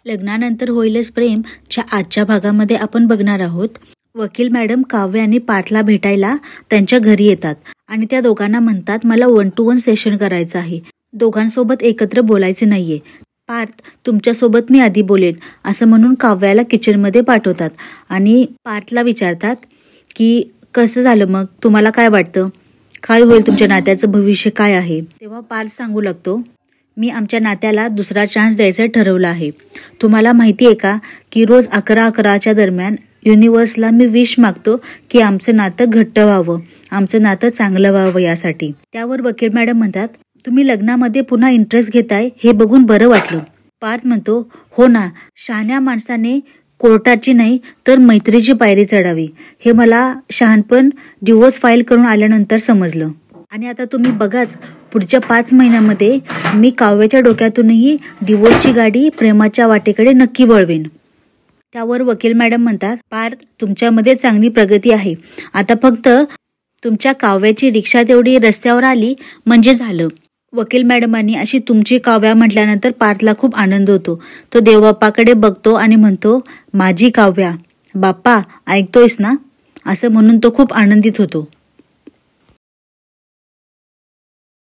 लग्नानंतर होईलच प्रेम च्या आजच्या भागामध्ये आपण बघणार आहोत. वकील मॅडम काव्य आणि पार्थला भेटायला त्यांच्या घरी येतात आणि त्या दोघांना म्हणतात, मला 1 to 1 सेशन करायचं आहे, दोघांसोबत एकत्र बोलायचे नाहीये. पार्थ, तुमच्यासोबत मी आधी बोलेन असं म्हणून काव्याला किचनमध्ये पाठवतात आणि पार्थला विचारतात की कसं झालं, मग तुम्हाला काय वाटतं, काय होईल, तुमच्या नात्याचं भविष्य काय आहे. तेव्हा पार्थ सांगू लागतो, मी आमच्या नात्याला दुसरा चान्स द्यायचं ठरवलं आहे. तुम्हाला माहिती आहे का की रोज 11:11च्या दरम्यान युनिव्हर्सला मी विश मागतो की आमचं नातं घट्ट व्हावं, आमचं नातं चांगलं व्हावं यासाठी. त्यावर वकील मॅडम म्हणतात, तुम्ही लग्नामध्ये पुन्हा इंटरेस्ट घेताय हे बघून बरं वाटलं. पार्थ म्हणतो, हो ना, शहाण्या माणसाने कोर्टाची नाही तर मैत्रीची पायरी चढावी हे मला शहाणपण डिवोर्स फाईल करून आल्यानंतर समजलं. आणि आता तुम्ही बघाच, पुढच्या 5 महिन्यामध्ये मी काव्याच्या डोक्यातूनही डिवोर्सची गाडी प्रेमाच्या वाटेकडे नक्की वळवेन. त्यावर वकील मॅडम म्हणतात, पार्थ, तुमच्यामध्ये चांगली प्रगती आहे, आता फक्त तुमच्या काव्याची रिक्षा तेवढी रस्त्यावर आली म्हणजे झालं. वकील मॅडमांनी अशी तुमची काव्या म्हटल्यानंतर पार्थला खूप आनंद होतो. तो देवबाप्पाकडे बघतो आणि म्हणतो, माझी काव्या, बाप्पा ऐकतोयस ना, असं म्हणून तो खूप आनंदित होतो.